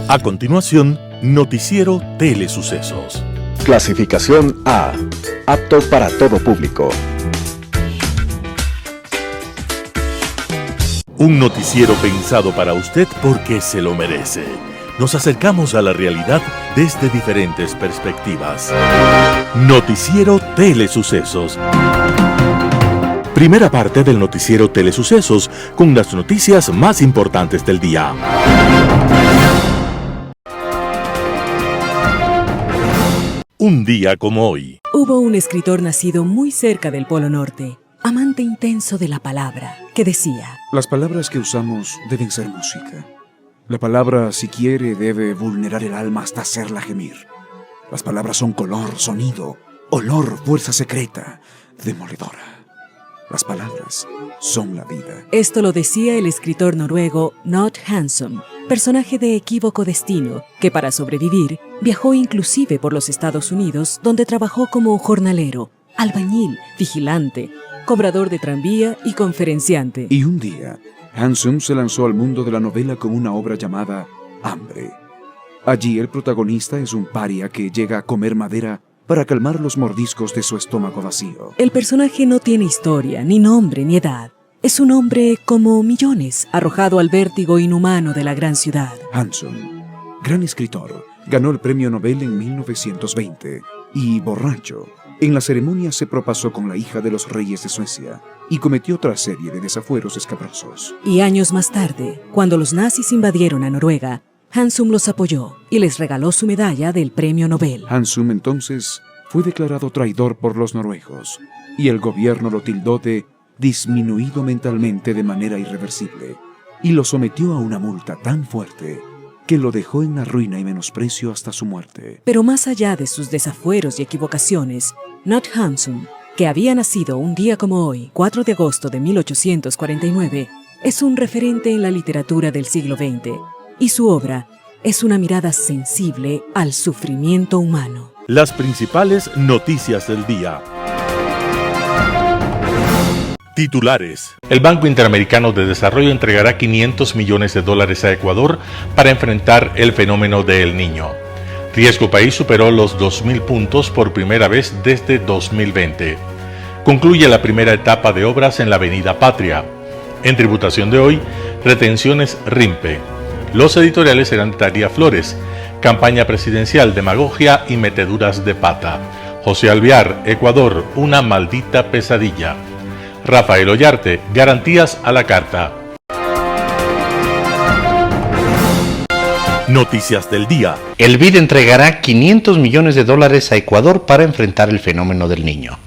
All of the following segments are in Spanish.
A continuación, Noticiero Telesucesos. Clasificación A. Apto para todo público. Un noticiero pensado para usted porque se lo merece. Nos acercamos a la realidad desde diferentes perspectivas. Noticiero Telesucesos. Primera parte del Noticiero Telesucesos con las noticias más importantes del día. Un día como hoy. Hubo un escritor nacido muy cerca del Polo Norte, amante intenso de la palabra, que decía: las palabras que usamos deben ser música. La palabra, si quiere, debe vulnerar el alma hasta hacerla gemir. Las palabras son color, sonido, olor, fuerza secreta, demoledora. Las palabras son la vida. Esto lo decía el escritor noruego Knut Hamsun, personaje de equívoco destino, que para sobrevivir viajó inclusive por los Estados Unidos, donde trabajó como jornalero, albañil, vigilante, cobrador de tranvía y conferenciante. Y un día, Hamsun se lanzó al mundo de la novela con una obra llamada Hambre. Allí el protagonista es un paria que llega a comer madera para calmar los mordiscos de su estómago vacío. El personaje no tiene historia, ni nombre, ni edad. Es un hombre como millones, arrojado al vértigo inhumano de la gran ciudad. Hamsun, gran escritor, ganó el premio Nobel en 1920 y, borracho, en la ceremonia se propasó con la hija de los reyes de Suecia y cometió otra serie de desafueros escabrosos. Y años más tarde, cuando los nazis invadieron a Noruega, Hamsun los apoyó y les regaló su medalla del premio Nobel. Hamsun entonces fue declarado traidor por los noruegos y el gobierno lo tildó de disminuido mentalmente de manera irreversible y lo sometió a una multa tan fuerte que lo dejó en la ruina y menosprecio hasta su muerte. Pero más allá de sus desafueros y equivocaciones, Knut Hamsun, que había nacido un día como hoy, 4 de agosto de 1849, es un referente en la literatura del siglo XX, y su obra es una mirada sensible al sufrimiento humano. Las principales noticias del día. Titulares. El Banco Interamericano de Desarrollo entregará $500 millones a Ecuador para enfrentar el fenómeno de El Niño. Riesgo País superó los 2.000 puntos por primera vez desde 2020. Concluye la primera etapa de obras en la Avenida Patria. En tributación de hoy, retenciones RIMPE. Los editoriales serán de Taría Flores. Campaña presidencial, demagogia y meteduras de pata. José Alvear, Ecuador, una maldita pesadilla. Rafael Ollarte, garantías a la carta. Noticias del día. El BID entregará $500 millones a Ecuador para enfrentar el fenómeno del Niño.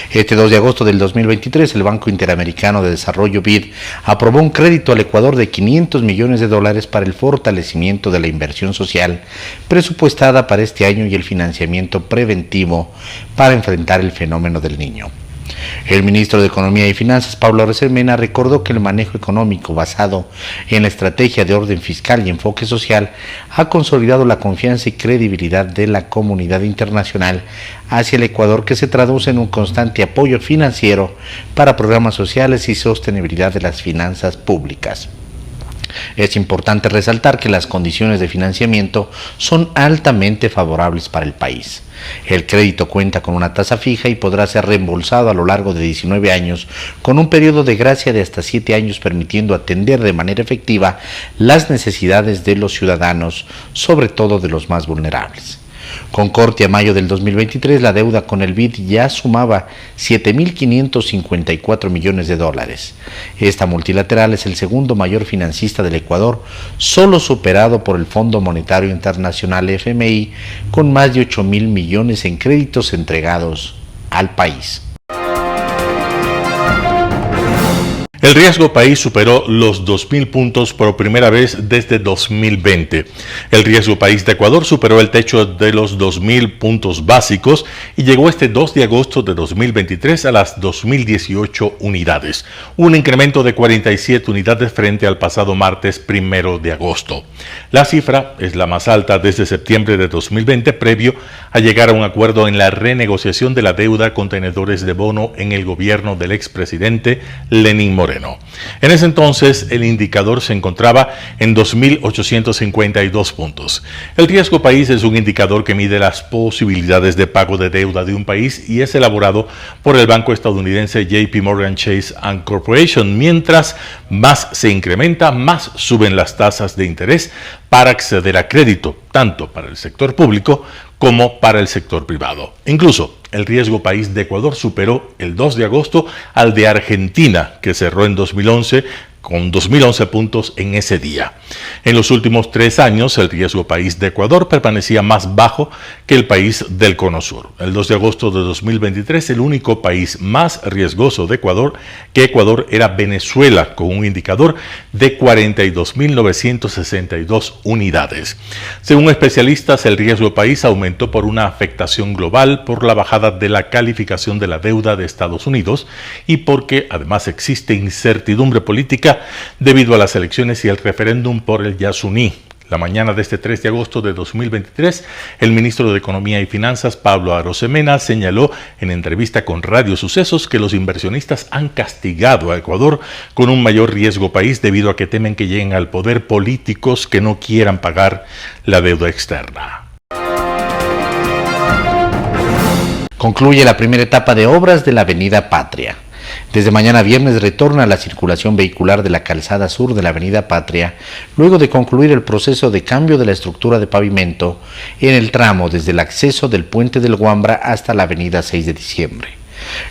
Este 2 de agosto del 2023, el Banco Interamericano de Desarrollo BID aprobó un crédito al Ecuador de $500 millones para el fortalecimiento de la inversión social presupuestada para este año y el financiamiento preventivo para enfrentar el fenómeno del Niño. El ministro de Economía y Finanzas, Pablo Aresel Mena, recordó que el manejo económico basado en la estrategia de orden fiscal y enfoque social ha consolidado la confianza y credibilidad de la comunidad internacional hacia el Ecuador, que se traduce en un constante apoyo financiero para programas sociales y sostenibilidad de las finanzas públicas. Es importante resaltar que las condiciones de financiamiento son altamente favorables para el país. El crédito cuenta con una tasa fija y podrá ser reembolsado a lo largo de 19 años, con un periodo de gracia de hasta 7 años, permitiendo atender de manera efectiva las necesidades de los ciudadanos, sobre todo de los más vulnerables. Con corte a mayo del 2023, la deuda con el BID ya sumaba $7.554 millones. Esta multilateral es el segundo mayor financista del Ecuador, solo superado por el Fondo Monetario Internacional FMI, con más de $8.000 millones en créditos entregados al país. El Riesgo País superó los 2.000 puntos por primera vez desde 2020. El Riesgo País de Ecuador superó el techo de los 2.000 puntos básicos y llegó este 2 de agosto de 2023 a las 2.018 unidades, un incremento de 47 unidades frente al pasado martes 1 de agosto. La cifra es la más alta desde septiembre de 2020, previo a llegar a un acuerdo en la renegociación de la deuda con tenedores de bono en el gobierno del expresidente Lenín Moreno. noveno. En ese entonces, el indicador se encontraba en 2.852 puntos. El riesgo país es un indicador que mide las posibilidades de pago de deuda de un país y es elaborado por el banco estadounidense JP Morgan Chase & Corporation. Mientras más se incrementa, más suben las tasas de interés para acceder a crédito, tanto para el sector público como para el sector privado. Incluso, el riesgo país de Ecuador superó el 2 de agosto al de Argentina, que cerró en 2011 con 2.011 puntos en ese día. En los últimos 3 años, el riesgo país de Ecuador permanecía más bajo que el país del Cono Sur. El 2 de agosto de 2023, el único país más riesgoso de Ecuador era Venezuela, con un indicador de 42.962 unidades. Según especialistas, el riesgo país aumentó por una afectación global por la bajada de la calificación de la deuda de Estados Unidos y porque además existe incertidumbre política debido a las elecciones y el referéndum por el Yasuní. La mañana de este 3 de agosto de 2023, el ministro de Economía y Finanzas, Pablo Arosemena, señaló en entrevista con Radio Sucesos que los inversionistas han castigado a Ecuador con un mayor riesgo país debido a que temen que lleguen al poder políticos que no quieran pagar la deuda externa. Concluye la primera etapa de obras de la Avenida Patria. Desde mañana viernes retorna la circulación vehicular de la calzada sur de la Avenida Patria, luego de concluir el proceso de cambio de la estructura de pavimento en el tramo desde el acceso del Puente del Guambra hasta la Avenida 6 de Diciembre.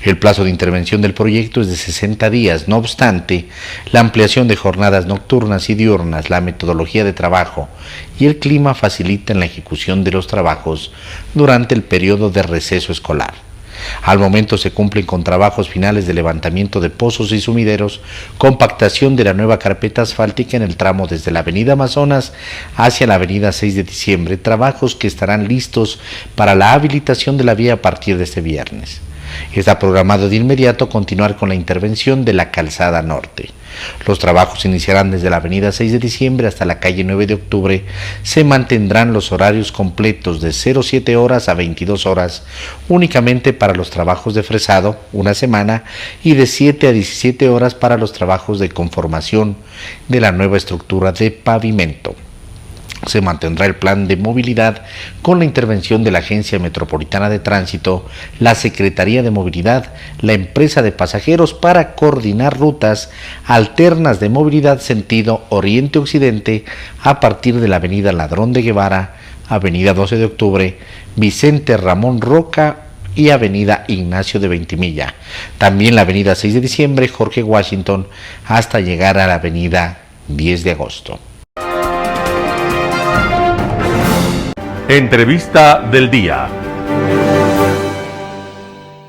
El plazo de intervención del proyecto es de 60 días, no obstante, la ampliación de jornadas nocturnas y diurnas, la metodología de trabajo y el clima facilitan la ejecución de los trabajos durante el periodo de receso escolar. Al momento se cumplen con trabajos finales de levantamiento de pozos y sumideros, compactación de la nueva carpeta asfáltica en el tramo desde la Avenida Amazonas hacia la Avenida 6 de Diciembre, trabajos que estarán listos para la habilitación de la vía a partir de este viernes. Está programado de inmediato continuar con la intervención de la calzada norte. Los trabajos iniciarán desde la avenida 6 de diciembre hasta la calle 9 de octubre. Se mantendrán los horarios completos de 07 horas a 22 horas, únicamente para los trabajos de fresado, una semana, y de 7 a 17 horas para los trabajos de conformación de la nueva estructura de pavimento. Se mantendrá el plan de movilidad con la intervención de la Agencia Metropolitana de Tránsito, la Secretaría de Movilidad, la empresa de pasajeros para coordinar rutas alternas de movilidad sentido oriente-occidente a partir de la Avenida Ladrón de Guevara, Avenida 12 de Octubre, Vicente Ramón Roca y Avenida Ignacio de Ventimilla. También la Avenida 6 de Diciembre, Jorge Washington, hasta llegar a la Avenida 10 de Agosto. Entrevista del día.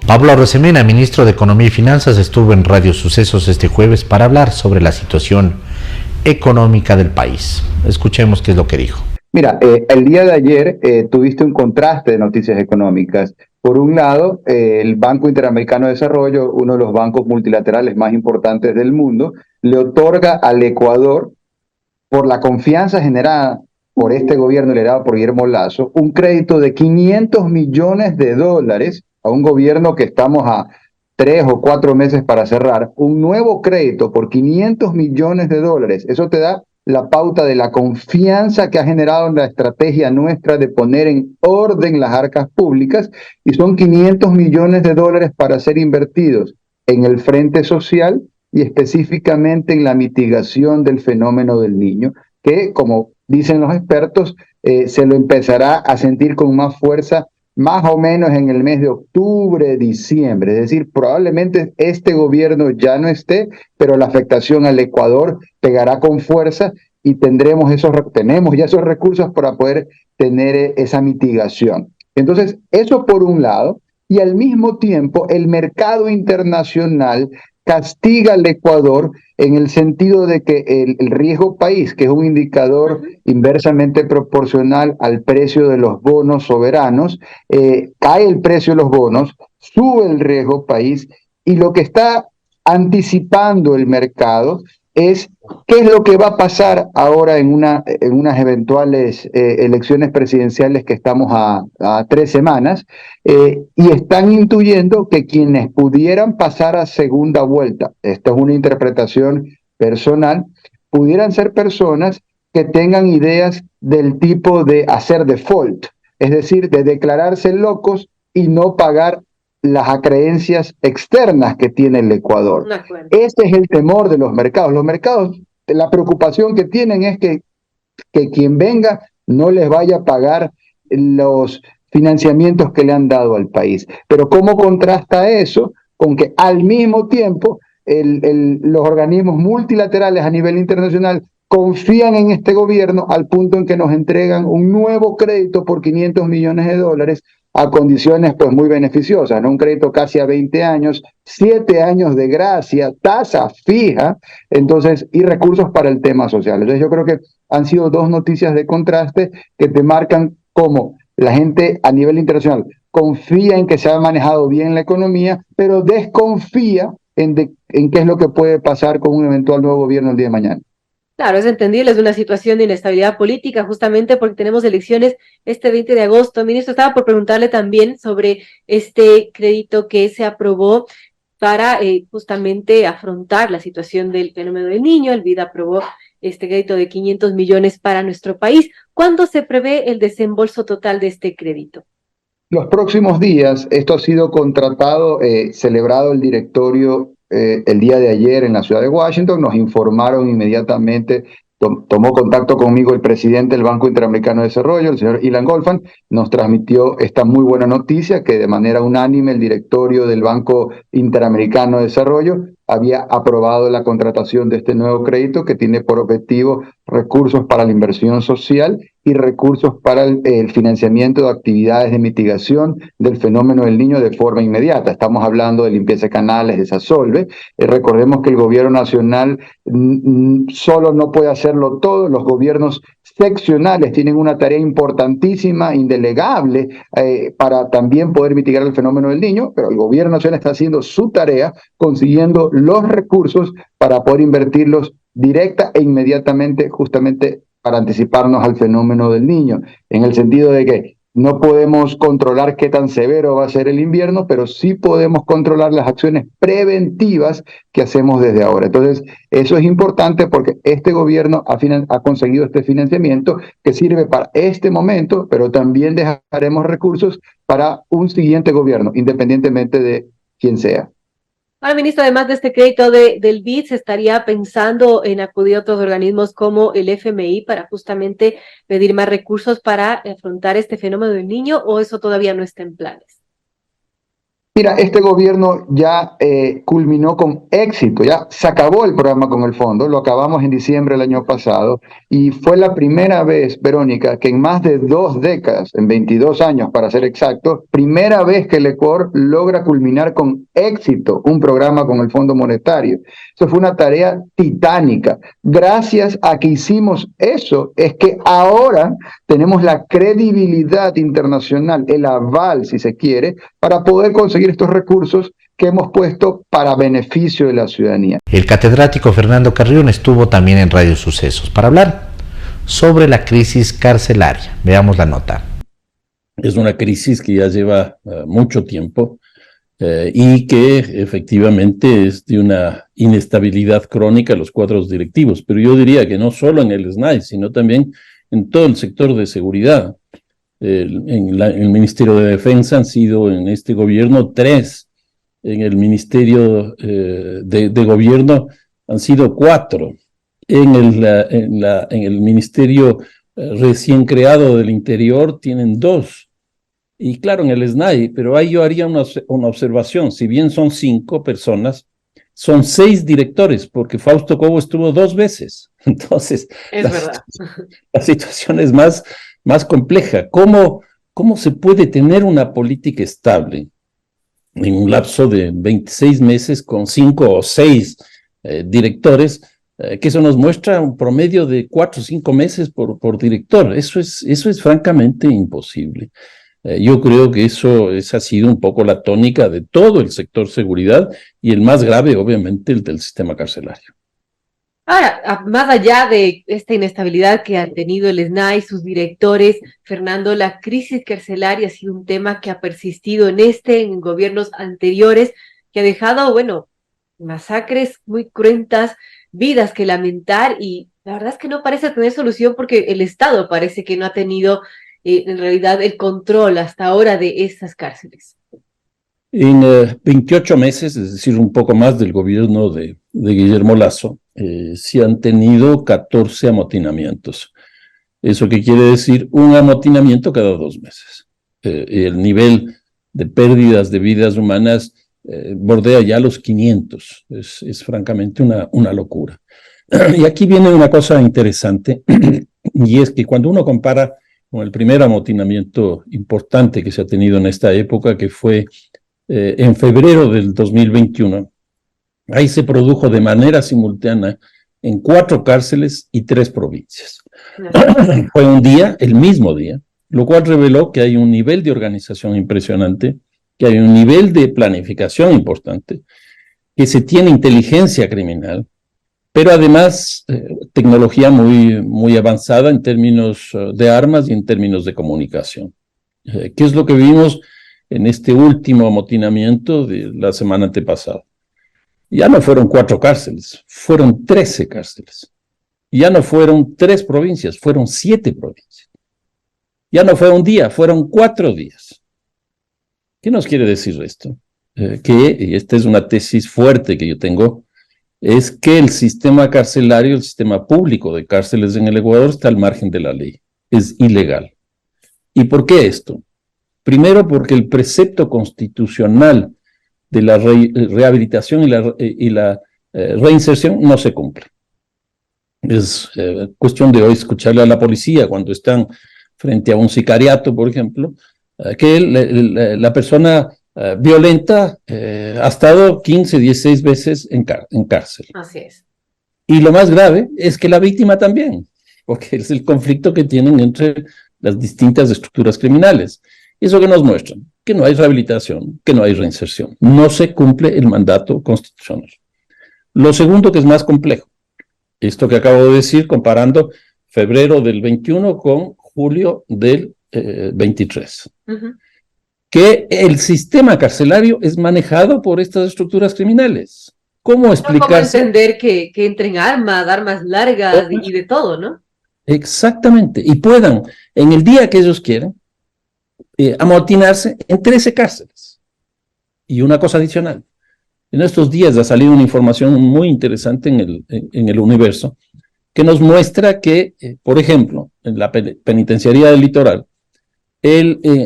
Pablo Arosemena, ministro de Economía y Finanzas, estuvo en Radio Sucesos este jueves para hablar sobre la situación económica del país. Escuchemos qué es lo que dijo. Mira, el día de ayer tuviste un contraste de noticias económicas. Por un lado, el Banco Interamericano de Desarrollo, uno de los bancos multilaterales más importantes del mundo, le otorga al Ecuador, por la confianza generada por este gobierno liderado por Guillermo Lasso, un crédito de $500 millones a un gobierno que estamos a 3 o 4 meses para cerrar, un nuevo crédito por $500 millones. Eso te da la pauta de la confianza que ha generado en la estrategia nuestra de poner en orden las arcas públicas, y son $500 millones para ser invertidos en el frente social y específicamente en la mitigación del fenómeno del niño, que, como dicen los expertos, se lo empezará a sentir con más fuerza más o menos en el mes de octubre, diciembre. Es decir, probablemente este gobierno ya no esté, pero la afectación al Ecuador pegará con fuerza y tenemos ya esos recursos para poder tener esa mitigación. Entonces, eso por un lado, y al mismo tiempo el mercado internacional castiga al Ecuador en el sentido de que el riesgo país, que es un indicador inversamente proporcional al precio de los bonos soberanos, cae el precio de los bonos, sube el riesgo país, y lo que está anticipando el mercado es qué es lo que va a pasar ahora en unas eventuales elecciones presidenciales que estamos a 3 semanas, y están intuyendo que quienes pudieran pasar a segunda vuelta, esta es una interpretación personal, pudieran ser personas que tengan ideas del tipo de hacer default, es decir, de declararse locos y no pagar las acreencias externas que tiene el Ecuador. Ese es el temor de los mercados. Los mercados, la preocupación que tienen es que quien venga no les vaya a pagar los financiamientos que le han dado al país. Pero ¿cómo contrasta eso con que al mismo tiempo los organismos multilaterales a nivel internacional confían en este gobierno al punto en que nos entregan un nuevo crédito por $500 millones a condiciones pues muy beneficiosas, ¿no? Un crédito casi a 20 años, 7 años de gracia, tasa fija, entonces, y recursos para el tema social. Entonces yo creo que han sido 2 noticias de contraste que te marcan cómo la gente a nivel internacional confía en que se ha manejado bien la economía, pero desconfía en qué es lo que puede pasar con un eventual nuevo gobierno el día de mañana. Claro, es entendible, es una situación de inestabilidad política, justamente porque tenemos elecciones este 20 de agosto. Ministro, estaba por preguntarle también sobre este crédito que se aprobó para justamente afrontar la situación del fenómeno del niño. El BID aprobó este crédito de 500 millones para nuestro país. ¿Cuándo se prevé el desembolso total de este crédito? Los próximos días, esto ha sido contratado, celebrado el directorio el día de ayer en la ciudad de Washington, nos informaron inmediatamente, tomó contacto conmigo el presidente del Banco Interamericano de Desarrollo, el señor Ilan Goldfein, nos transmitió esta muy buena noticia que de manera unánime el directorio del Banco Interamericano de Desarrollo había aprobado la contratación de este nuevo crédito que tiene por objetivo recursos para la inversión social y recursos para el financiamiento de actividades de mitigación del fenómeno del niño de forma inmediata. Estamos hablando de limpieza de canales, de Sasolve. Recordemos que el gobierno nacional solo no puede hacerlo todo, los gobiernos seccionales tienen una tarea importantísima, indelegable, para también poder mitigar el fenómeno del niño, pero el gobierno nacional está haciendo su tarea consiguiendo los recursos para poder invertirlos directa e inmediatamente justamente para anticiparnos al fenómeno del niño, en el sentido de que no podemos controlar qué tan severo va a ser el invierno, pero sí podemos controlar las acciones preventivas que hacemos desde ahora. Entonces, eso es importante porque este gobierno ha conseguido este financiamiento que sirve para este momento, pero también dejaremos recursos para un siguiente gobierno, independientemente de quién sea. Ahora, ministro, además de este crédito del BID, ¿se estaría pensando en acudir a otros organismos como el FMI para justamente pedir más recursos para afrontar este fenómeno del niño, o eso todavía no está en planes? Mira, este gobierno ya culminó con éxito, ya se acabó el programa con el fondo, lo acabamos en diciembre del año pasado y fue la primera vez, Verónica, que en más de 2 décadas, en 22 años para ser exacto, primera vez que el Ecuador logra culminar con éxito un programa con el Fondo Monetario. Eso fue una tarea titánica. Gracias a que hicimos eso, es que ahora tenemos la credibilidad internacional, el aval, si se quiere, para poder conseguir estos recursos que hemos puesto para beneficio de la ciudadanía. El catedrático Fernando Carrión estuvo también en Radio Sucesos para hablar sobre la crisis carcelaria. Veamos la nota. Es una crisis que ya lleva mucho tiempo y que efectivamente es de una inestabilidad crónica en los cuadros directivos, pero yo diría que no solo en el SNAI, sino también en todo el sector de seguridad. En el Ministerio de Defensa han sido en este gobierno 3, en el Ministerio de Gobierno han sido 4, en el Ministerio recién creado del Interior tienen 2, y claro, en el SNAI, pero ahí yo haría una observación, si bien son 5 personas, son 6 directores, porque Fausto Cobo estuvo 2 veces, entonces la situación es más compleja. ¿Cómo se puede tener una política estable en un lapso de 26 meses con 5 o 6 directores? Que eso nos muestra un promedio de 4 o 5 meses por director. Eso es francamente imposible. Yo creo que esa ha sido un poco la tónica de todo el sector seguridad y el más grave, obviamente, el del sistema carcelario. Ahora, más allá de esta inestabilidad que han tenido el SNAI, sus directores, Fernando, la crisis carcelaria ha sido un tema que ha persistido en gobiernos anteriores, que ha dejado, bueno, masacres muy cruentas, vidas que lamentar, y la verdad es que no parece tener solución porque el Estado parece que no ha tenido en realidad el control hasta ahora de estas cárceles. En 28 meses, es decir, un poco más del gobierno de Guillermo Lasso, se han tenido 14 amotinamientos. ¿Eso qué quiere decir? Un amotinamiento cada 2 meses. El nivel de pérdidas de vidas humanas bordea ya los 500. Es francamente una locura. Y aquí viene una cosa interesante, y es que cuando uno compara con el primer amotinamiento importante que se ha tenido en esta época, que fue en febrero del 2021, ahí se produjo de manera simultánea en 4 cárceles y 3 provincias. Fue un día, el mismo día, lo cual reveló que hay un nivel de organización impresionante, que hay un nivel de planificación importante, que se tiene inteligencia criminal, pero además tecnología muy avanzada en términos de armas y en términos de comunicación. ¿Qué es lo que vimos en este último amotinamiento de la semana antepasada? Ya no fueron 4 cárceles, fueron 13 cárceles. Ya no fueron 3 provincias, fueron 7 provincias. Ya no fue un día, fueron 4 días. ¿Qué nos quiere decir esto? Y esta es una tesis fuerte que yo tengo, es que el sistema carcelario, el sistema público de cárceles en el Ecuador está al margen de la ley, es ilegal. ¿Y por qué esto? Primero, porque el precepto constitucional de la rehabilitación y la reinserción no se cumple. Es cuestión de hoy escucharle a la policía cuando están frente a un sicariato, por ejemplo, que la persona violenta ha estado 15, 16 veces en cárcel. Así es. Y lo más grave es que la víctima también, porque es el conflicto que tienen entre las distintas estructuras criminales. ¿Eso que nos muestra? Que no hay rehabilitación, que no hay reinserción. No se cumple el mandato constitucional. Lo segundo, que es más complejo, esto que acabo de decir, comparando febrero del 21 con julio del 23. Que el sistema carcelario es manejado por estas estructuras criminales. ¿Cómo explicarse? ¿Cómo entender que entren armas largas y de todo, no? Exactamente. Y puedan, en el día que ellos quieran, amotinarse en 13 cárceles. Y una cosa adicional. En estos días ha salido una información muy interesante en el Universo que nos muestra que, por ejemplo, en la penitenciaría del Litoral,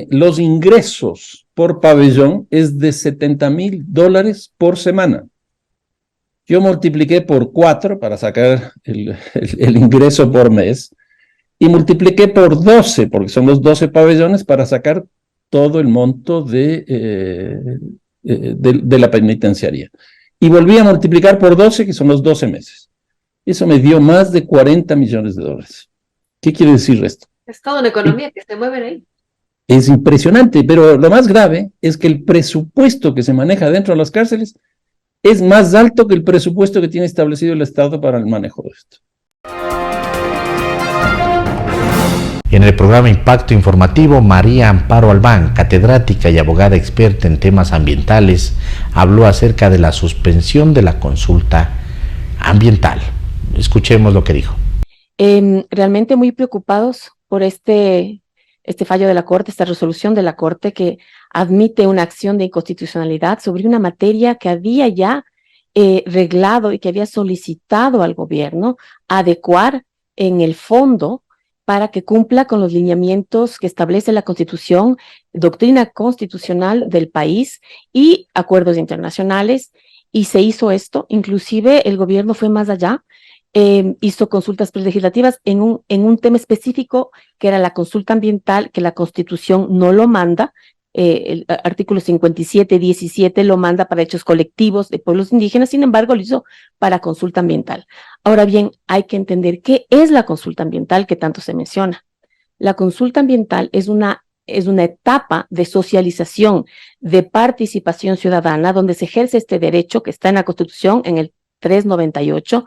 los ingresos por pabellón es de $70,000 por semana. Yo multipliqué por 4 para sacar el ingreso por mes y multipliqué por 12, porque son los 12 pabellones, para sacar todo el monto de la penitenciaría. Y volví a multiplicar por 12, que son los 12 meses. Eso me dio más de $40 millones. ¿Qué quiere decir esto? Es toda una economía que se mueve ahí. Es impresionante, pero lo más grave es que el presupuesto que se maneja dentro de las cárceles es más alto que el presupuesto que tiene establecido el Estado para el manejo de esto. En el programa Impacto Informativo, María Amparo Albán, catedrática y abogada experta en temas ambientales, habló acerca de la suspensión de la consulta ambiental. Escuchemos lo que dijo. Realmente muy preocupados por este fallo de la Corte, esta resolución de la Corte que admite una acción de inconstitucionalidad sobre una materia que había ya reglado y que había solicitado al gobierno adecuar en el fondo para que cumpla con los lineamientos que establece la Constitución, doctrina constitucional del país y acuerdos internacionales, y se hizo esto. Inclusive el gobierno fue más allá, hizo consultas prelegislativas en un tema específico que era la consulta ambiental, que la Constitución no lo manda. El artículo 57-17 lo manda para hechos colectivos de pueblos indígenas, sin embargo lo hizo para consulta ambiental. Ahora bien, hay que entender qué es la consulta ambiental que tanto se menciona. La consulta ambiental es una etapa de socialización, de participación ciudadana, donde se ejerce este derecho que está en la Constitución, en el 398,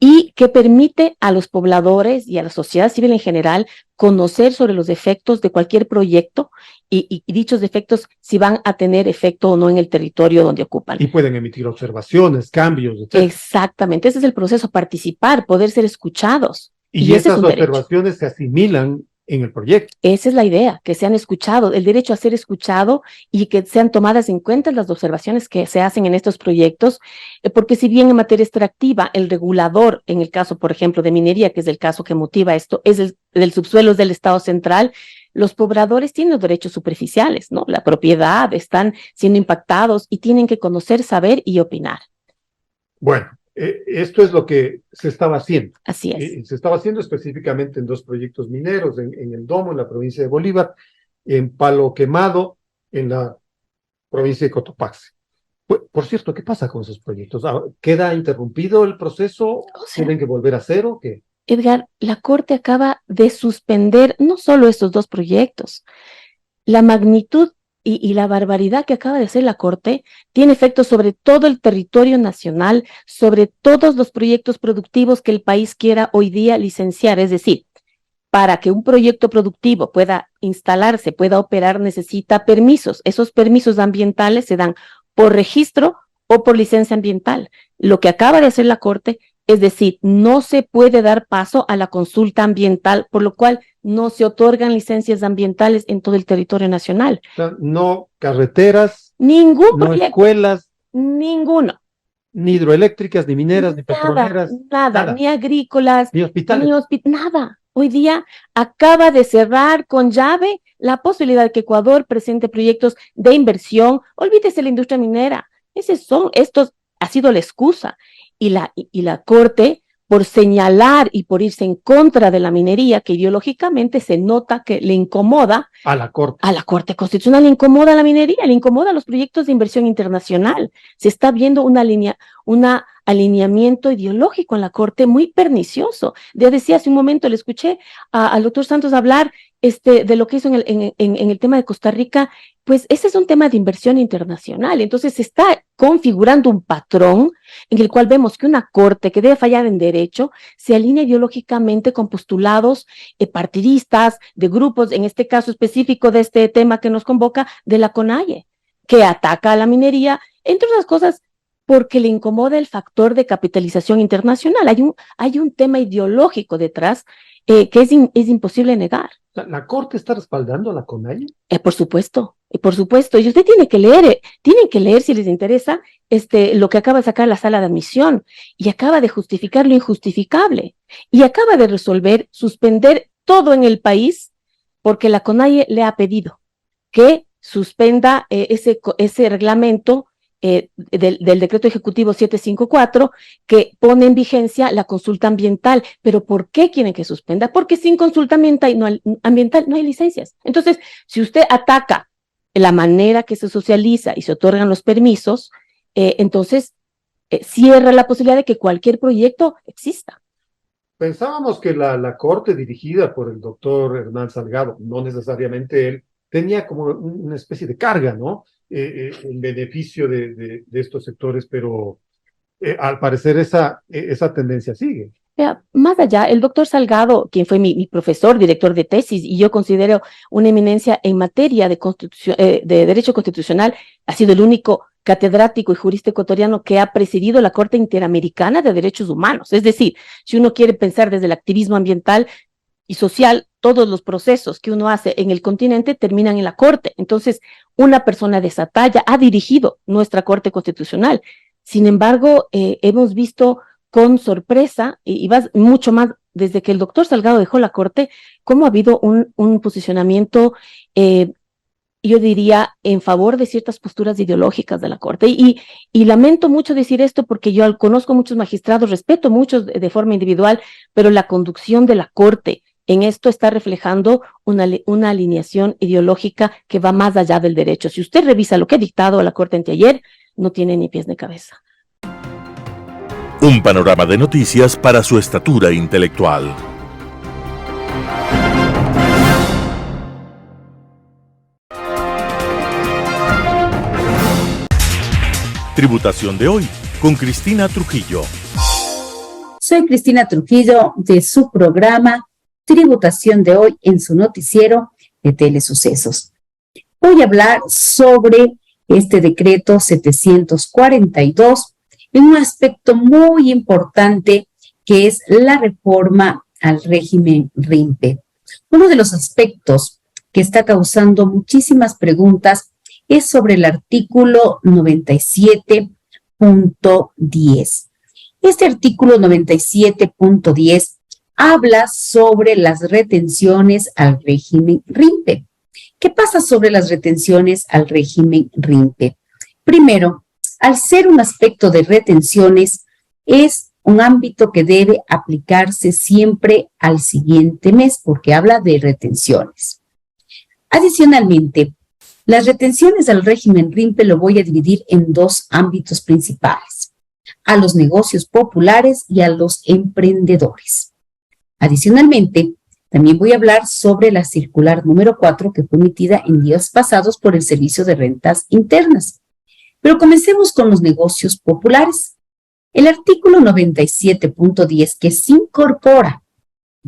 y que permite a los pobladores y a la sociedad civil en general conocer sobre los efectos de cualquier proyecto y dichos efectos si van a tener efecto o no en el territorio donde ocupan. Y pueden emitir observaciones, cambios, etc. Exactamente, ese es el proceso, participar, poder ser escuchados. Y ese esas es un derecho. observaciones se asimilan en el proyecto. Esa es la idea, que sean escuchados, el derecho a ser escuchado y que sean tomadas en cuenta las observaciones que se hacen en estos proyectos, porque si bien en materia extractiva el regulador, en el caso, por ejemplo, de minería, que es el caso que motiva esto, es el del subsuelo, es del Estado central, los pobladores tienen los derechos superficiales, ¿no? La propiedad, están siendo impactados y tienen que conocer, saber y opinar. Bueno, esto es lo que se estaba haciendo. Así es. Se estaba haciendo específicamente en 2 proyectos mineros, en el Domo, en la provincia de Bolívar, en Palo Quemado, en la provincia de Cotopaxi. Por cierto, ¿qué pasa con esos proyectos? ¿Queda interrumpido el proceso? ¿Tienen que volver a cero? ¿Qué? Edgar, la Corte acaba de suspender no solo estos 2 proyectos, la magnitud y la barbaridad que acaba de hacer la Corte tiene efectos sobre todo el territorio nacional, sobre todos los proyectos productivos que el país quiera hoy día licenciar. Es decir, para que un proyecto productivo pueda instalarse, pueda operar, necesita permisos. Esos permisos ambientales se dan por registro o por licencia ambiental. Lo que acaba de hacer la Corte, es decir, no se puede dar paso a la consulta ambiental, por lo cual no se otorgan licencias ambientales en todo el territorio nacional. O sea, no carreteras, Ningún no proyecto, escuelas, ninguno. ni hidroeléctricas, ni mineras, ni petroleras. Nada, ni agrícolas, ni hospitales. Nada. Hoy día acaba de cerrar con llave la posibilidad de que Ecuador presente proyectos de inversión. Olvídese de la industria minera. Estos ha sido la excusa. Y la Corte, por señalar y por irse en contra de la minería, que ideológicamente se nota que le incomoda a la Corte Constitucional, le incomoda la minería, le incomoda los proyectos de inversión internacional. Se está viendo un alineamiento ideológico en la Corte muy pernicioso. Ya decía hace un momento, le escuché al doctor Santos hablar de lo que hizo en el tema de Costa Rica. Pues ese es un tema de inversión internacional. Entonces se está configurando un patrón en el cual vemos que una Corte que debe fallar en derecho se alinea ideológicamente con postulados partidistas, de grupos, en este caso específico de este tema que nos convoca, de la CONAIE, que ataca a la minería, entre otras cosas, porque le incomoda el factor de capitalización internacional. Hay un tema ideológico detrás que es imposible negar. ¿La Corte está respaldando a la CONAIE? Por supuesto. Y usted tienen que leer si les interesa lo que acaba de sacar la sala de admisión y acaba de justificar lo injustificable y acaba de resolver suspender todo en el país porque la CONAIE le ha pedido que suspenda ese reglamento del decreto ejecutivo 754 que pone en vigencia la consulta ambiental. ¿Pero por qué quieren que suspenda? Porque sin consulta ambiental no hay licencias. Entonces, si usted ataca la manera que se socializa y se otorgan los permisos, entonces cierra la posibilidad de que cualquier proyecto exista. Pensábamos que la Corte dirigida por el doctor Hernán Salgado, no necesariamente él, tenía como una especie de carga, ¿no? En beneficio de estos sectores, pero al parecer esa tendencia sigue. Más allá, el doctor Salgado, quien fue mi profesor, director de tesis, y yo considero una eminencia en materia de derecho constitucional, ha sido el único catedrático y jurista ecuatoriano que ha presidido la Corte Interamericana de Derechos Humanos. Es decir, si uno quiere pensar desde el activismo ambiental y social, todos los procesos que uno hace en el continente terminan en la Corte. Entonces, una persona de esa talla ha dirigido nuestra Corte Constitucional. Sin embargo, hemos visto con sorpresa, y va mucho más desde que el doctor Salgado dejó la Corte, cómo ha habido un posicionamiento, yo diría, en favor de ciertas posturas ideológicas de la Corte. Y lamento mucho decir esto porque yo conozco muchos magistrados, respeto muchos de forma individual, pero la conducción de la Corte en esto está reflejando una alineación ideológica que va más allá del derecho. Si usted revisa lo que ha dictado la Corte anteayer, no tiene ni pies ni cabeza. Un panorama de noticias para su estatura intelectual. Tributación de hoy con Cristina Trujillo. Soy Cristina Trujillo de su programa Tributación de Hoy en su noticiero de Telesucesos. Voy a hablar sobre este decreto 742 en un aspecto muy importante que es la reforma al régimen RIMPE. Uno de los aspectos que está causando muchísimas preguntas es sobre el artículo 97.10. Este artículo 97.10 habla sobre las retenciones al régimen RIMPE. ¿Qué pasa sobre las retenciones al régimen RIMPE? Primero, al ser un aspecto de retenciones, es un ámbito que debe aplicarse siempre al siguiente mes, porque habla de retenciones. Adicionalmente, las retenciones al régimen RIMPE lo voy a dividir en dos ámbitos principales: a los negocios populares y a los emprendedores. Adicionalmente, también voy a hablar sobre la circular número 4 que fue emitida en días pasados por el Servicio de Rentas Internas. Pero comencemos con los negocios populares. El artículo 97.10 que se incorpora,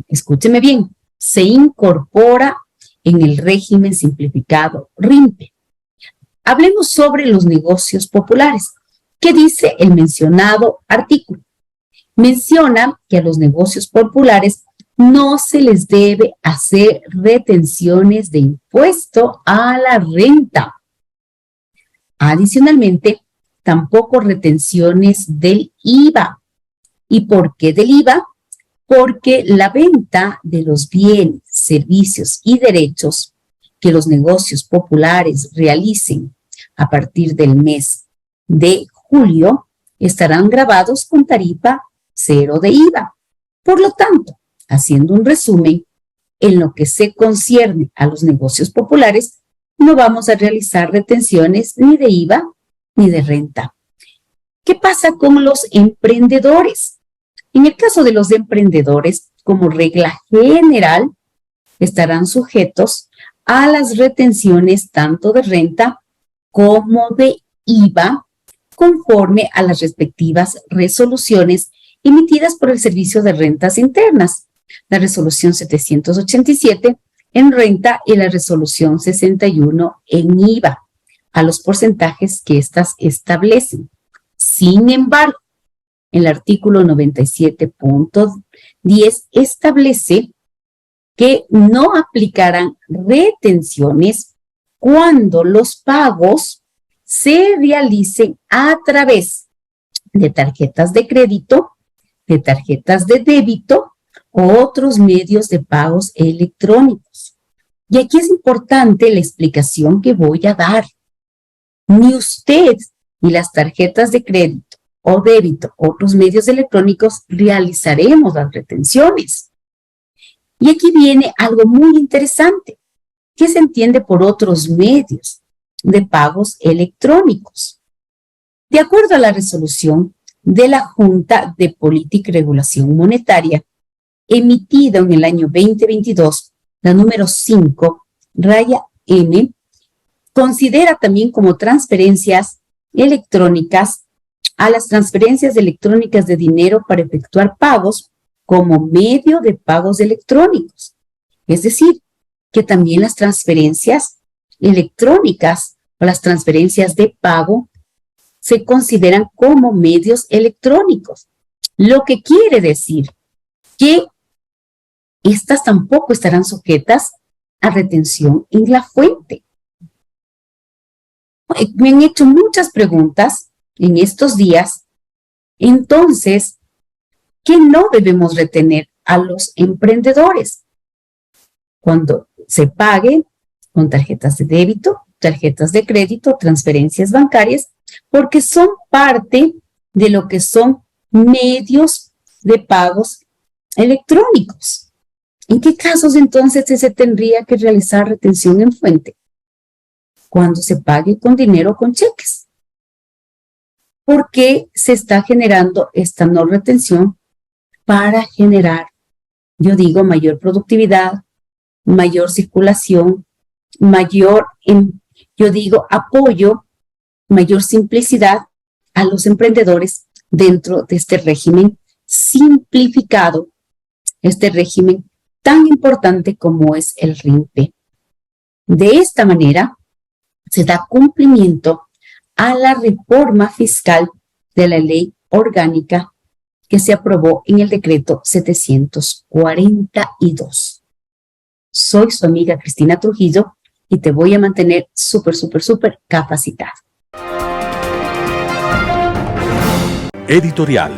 escúcheme bien, se incorpora en el régimen simplificado RIMPE. Hablemos sobre los negocios populares. ¿Qué dice el mencionado artículo? Menciona que a los negocios populares no se les debe hacer retenciones de impuesto a la renta. Adicionalmente, tampoco retenciones del IVA. ¿Y por qué del IVA? Porque la venta de los bienes, servicios y derechos que los negocios populares realicen a partir del mes de julio estarán gravados con tarifa cero de IVA. Por lo tanto, haciendo un resumen, en lo que se concierne a los negocios populares, no vamos a realizar retenciones ni de IVA ni de renta. ¿Qué pasa con los emprendedores? En el caso de los emprendedores, como regla general, estarán sujetos a las retenciones tanto de renta como de IVA, conforme a las respectivas resoluciones emitidas por el Servicio de Rentas Internas, la resolución 787 en renta y la resolución 61 en IVA, a los porcentajes que éstas establecen. Sin embargo, el artículo 97.10 establece que no aplicarán retenciones cuando los pagos se realicen a través de tarjetas de crédito, de tarjetas de débito o otros medios de pagos electrónicos. Y aquí es importante la explicación que voy a dar. Ni usted ni las tarjetas de crédito o débito, otros medios electrónicos, realizaremos las retenciones. Y aquí viene algo muy interesante. ¿Qué se entiende por otros medios de pagos electrónicos? De acuerdo a la resolución de la Junta de Política y Regulación Monetaria, emitida en el año 2022, la número 5-M, considera también como transferencias electrónicas a las transferencias electrónicas de dinero para efectuar pagos como medio de pagos electrónicos. Es decir, que también las transferencias electrónicas o las transferencias de pago se consideran como medios electrónicos, lo que quiere decir que estas tampoco estarán sujetas a retención en la fuente. Me han hecho muchas preguntas en estos días. Entonces, ¿qué no debemos retener a los emprendedores? Cuando se pague con tarjetas de débito, tarjetas de crédito, transferencias bancarias, porque son parte de lo que son medios de pagos electrónicos. ¿En qué casos entonces se tendría que realizar retención en fuente? Cuando se pague con dinero o con cheques. ¿Por qué se está generando esta no retención? Para generar, yo digo, mayor productividad, mayor circulación, mayor, yo digo, apoyo, mayor simplicidad a los emprendedores dentro de este régimen simplificado este régimen tan importante como es el RINPE. De esta manera, se da cumplimiento a la reforma fiscal de la ley orgánica que se aprobó en el decreto 742. Soy su amiga Cristina Trujillo y te voy a mantener súper capacitado. Editorial.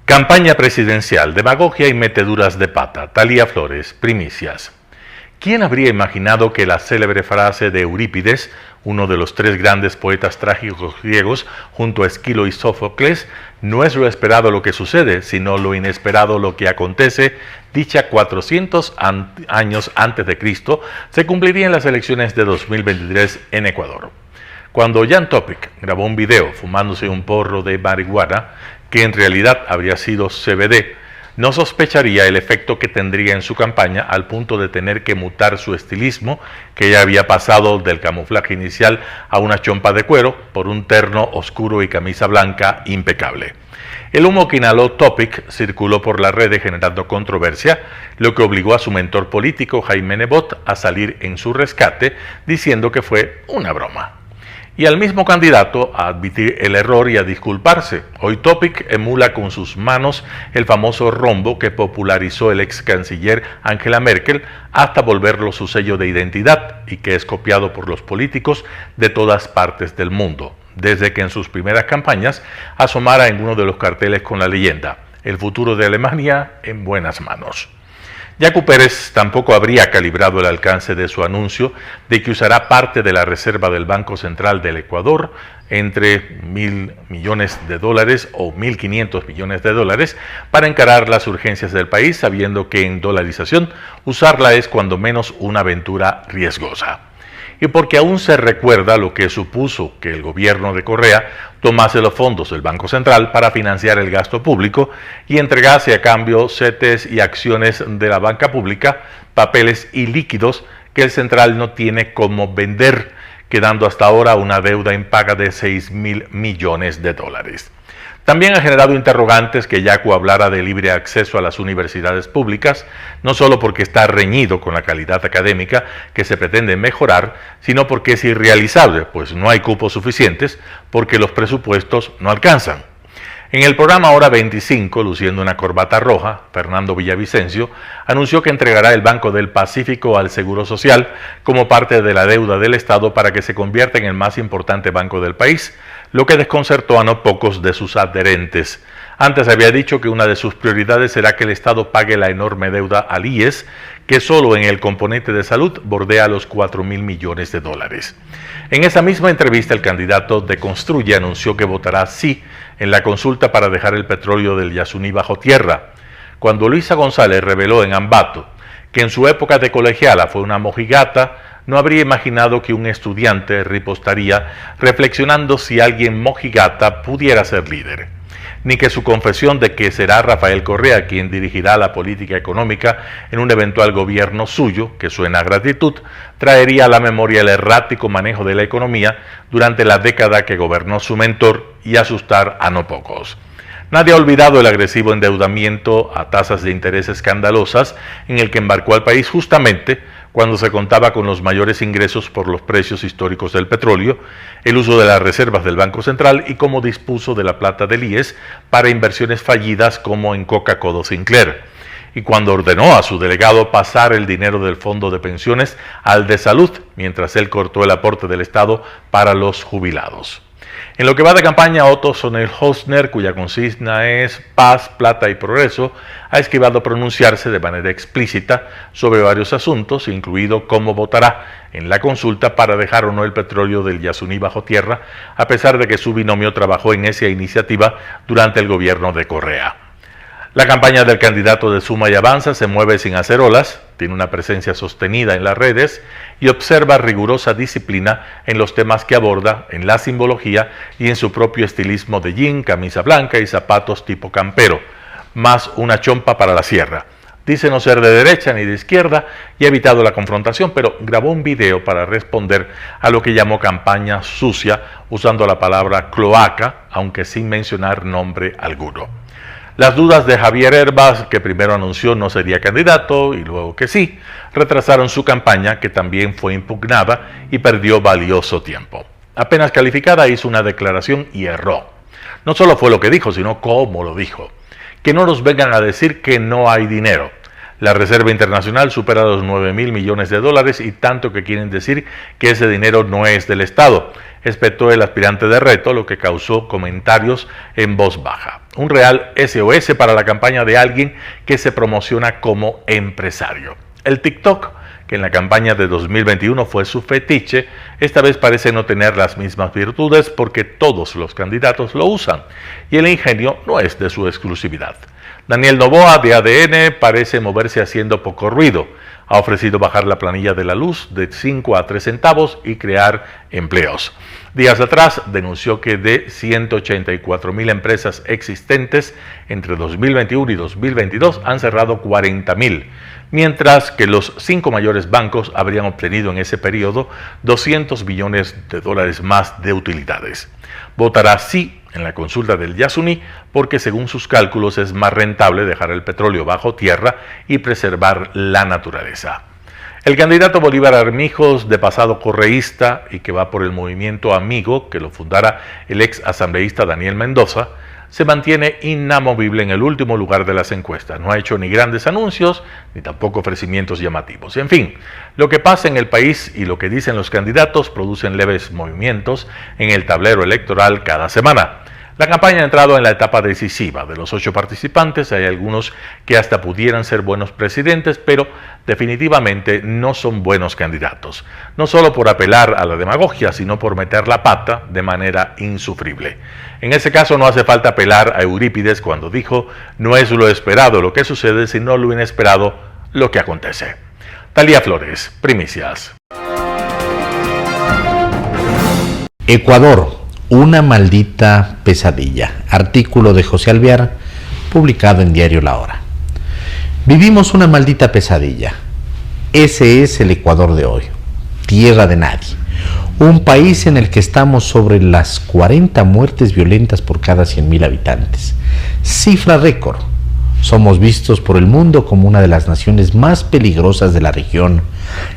Campaña presidencial, demagogia y meteduras de pata. Talía Flores, primicias. ¿Quién habría imaginado que la célebre frase de Eurípides, uno de los 3 grandes poetas trágicos griegos, junto a Esquilo y Sófocles, no es lo esperado lo que sucede, sino lo inesperado lo que acontece, dicha 400 años antes de Cristo, se cumpliría en las elecciones de 2023 en Ecuador? Cuando Jan Topic grabó un video fumándose un porro de marihuana, que en realidad habría sido CBD, no sospecharía el efecto que tendría en su campaña al punto de tener que mutar su estilismo, que ya había pasado del camuflaje inicial a una chompa de cuero por un terno oscuro y camisa blanca impecable. El humo que inhaló Topic circuló por las redes generando controversia, lo que obligó a su mentor político Jaime Nebot a salir en su rescate diciendo que fue una broma. Y al mismo candidato a admitir el error y a disculparse. Hoy Topic emula con sus manos el famoso rombo que popularizó el ex canciller Angela Merkel hasta volverlo su sello de identidad y que es copiado por los políticos de todas partes del mundo, desde que en sus primeras campañas asomara en uno de los carteles con la leyenda: el futuro de Alemania en buenas manos. Yacu Pérez tampoco habría calibrado el alcance de su anuncio de que usará parte de la reserva del Banco Central del Ecuador, entre $1.000 millones o $1.500 millones, para encarar las urgencias del país, sabiendo que en dolarización usarla es cuando menos una aventura riesgosa. Y porque aún se recuerda lo que supuso que el gobierno de Correa tomase los fondos del Banco Central para financiar el gasto público y entregase a cambio CETES y acciones de la banca pública, papeles y líquidos que el Central no tiene cómo vender, quedando hasta ahora una deuda impaga de $6.000 millones. También ha generado interrogantes que Yacu hablara de libre acceso a las universidades públicas, no solo porque está reñido con la calidad académica que se pretende mejorar, sino porque es irrealizable, pues no hay cupos suficientes, porque los presupuestos no alcanzan. En el programa Hora 25, luciendo una corbata roja, Fernando Villavicencio anunció que entregará el Banco del Pacífico al Seguro Social como parte de la deuda del Estado para que se convierta en el más importante banco del país, lo que desconcertó a no pocos de sus adherentes. Antes había dicho que una de sus prioridades será que el Estado pague la enorme deuda al IES, que solo en el componente de salud bordea los $4.000 millones. En esa misma entrevista, el candidato de Construye anunció que votará sí en la consulta para dejar el petróleo del Yasuní bajo tierra. Cuando Luisa González reveló en Ambato que en su época de colegiala fue una mojigata, no habría imaginado que un estudiante ripostaría reflexionando si alguien mojigata pudiera ser líder, ni que su confesión de que será Rafael Correa quien dirigirá la política económica en un eventual gobierno suyo, que suena a gratitud, traería a la memoria el errático manejo de la economía durante la década que gobernó su mentor y asustar a no pocos. Nadie ha olvidado el agresivo endeudamiento a tasas de interés escandalosas en el que embarcó al país justamente cuando se contaba con los mayores ingresos por los precios históricos del petróleo, el uso de las reservas del Banco Central y cómo dispuso de la plata del IES para inversiones fallidas como en Coca-Cola Sinclair, y cuando ordenó a su delegado pasar el dinero del fondo de pensiones al de salud, mientras él cortó el aporte del Estado para los jubilados. En lo que va de campaña, Otto Sonnenhösner, cuya consigna es paz, plata y progreso, ha esquivado pronunciarse de manera explícita sobre varios asuntos, incluido cómo votará en la consulta para dejar o no el petróleo del Yasuní bajo tierra, a pesar de que su binomio trabajó en esa iniciativa durante el gobierno de Correa. La campaña del candidato de Suma y Avanza se mueve sin hacer olas, tiene una presencia sostenida en las redes y observa rigurosa disciplina en los temas que aborda, en la simbología y en su propio estilismo de jean, camisa blanca y zapatos tipo campero, más una chompa para la sierra. Dice no ser de derecha ni de izquierda y ha evitado la confrontación, pero grabó un video para responder a lo que llamó campaña sucia, usando la palabra cloaca, aunque sin mencionar nombre alguno. Las dudas de Javier Herbas, que primero anunció no sería candidato y luego que sí, retrasaron su campaña, que también fue impugnada y perdió valioso tiempo. Apenas calificada hizo una declaración y erró. No solo fue lo que dijo, sino cómo lo dijo. Que no nos vengan a decir que no hay dinero. La Reserva Internacional supera los 9.000 millones de dólares y tanto que quieren decir que ese dinero no es del Estado, espetó el aspirante de reto, lo que causó comentarios en voz baja. Un real SOS para la campaña de alguien que se promociona como empresario. El TikTok, que en la campaña de 2021 fue su fetiche, esta vez parece no tener las mismas virtudes porque todos los candidatos lo usan y el ingenio no es de su exclusividad. Daniel Noboa, de ADN, parece moverse haciendo poco ruido. Ha ofrecido bajar la planilla de la luz de 5 a 3 centavos y crear empleos. Días atrás denunció que de 184.000 empresas existentes entre 2021 y 2022 han cerrado 40.000, mientras que los 5 mayores bancos habrían obtenido en ese periodo 200 billones de dólares más de utilidades. Votará sí en la consulta del Yasuní porque según sus cálculos es más rentable dejar el petróleo bajo tierra y preservar la naturaleza. El candidato Bolívar Armijos, de pasado correísta y que va por el movimiento Amigo, que lo fundara el ex asambleísta Daniel Mendoza, se mantiene inamovible en el último lugar de las encuestas. No ha hecho ni grandes anuncios, ni tampoco ofrecimientos llamativos. En fin, lo que pasa en el país y lo que dicen los candidatos producen leves movimientos en el tablero electoral cada semana. La campaña ha entrado en la etapa decisiva. De los 8 participantes hay algunos que hasta pudieran ser buenos presidentes, pero definitivamente no son buenos candidatos. No solo por apelar a la demagogia, sino por meter la pata de manera insufrible. En ese caso no hace falta apelar a Eurípides cuando dijo: no es lo esperado lo que sucede, sino lo inesperado lo que acontece. Talía Flores, Primicias. Ecuador, una maldita pesadilla. Artículo de José Alvear, publicado en Diario La Hora. Vivimos una maldita pesadilla. Ese es el Ecuador de hoy. Tierra de nadie. Un país en el que estamos sobre las 40 muertes violentas por cada 100.000 habitantes. Cifra récord. Somos vistos por el mundo como una de las naciones más peligrosas de la región,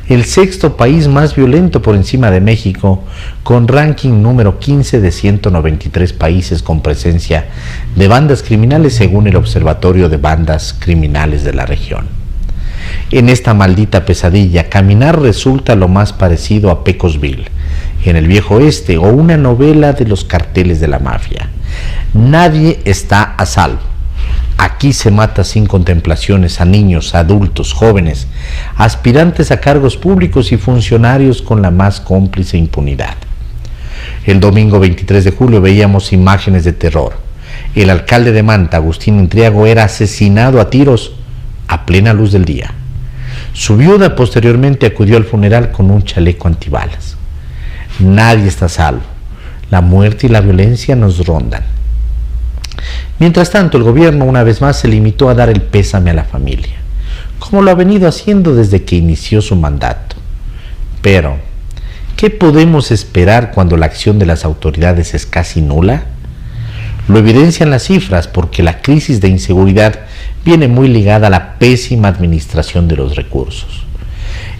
el 6º país más violento por encima de México, con ranking número 15 de 193 países con presencia de bandas criminales según el Observatorio de Bandas Criminales de la región. En esta maldita pesadilla, caminar resulta lo más parecido a Pecosville, en el Viejo Oeste, o una novela de los carteles de la mafia. Nadie está a salvo. Aquí se mata sin contemplaciones a niños, adultos, jóvenes, aspirantes a cargos públicos y funcionarios con la más cómplice impunidad. El domingo 23 de julio veíamos imágenes de terror. El alcalde de Manta, Agustín Intriago, era asesinado a tiros a plena luz del día. Su viuda posteriormente acudió al funeral con un chaleco antibalas. Nadie está a salvo. La muerte y la violencia nos rondan. Mientras tanto, el gobierno una vez más se limitó a dar el pésame a la familia, como lo ha venido haciendo desde que inició su mandato. Pero, ¿qué podemos esperar cuando la acción de las autoridades es casi nula? Lo evidencian las cifras, porque la crisis de inseguridad viene muy ligada a la pésima administración de los recursos.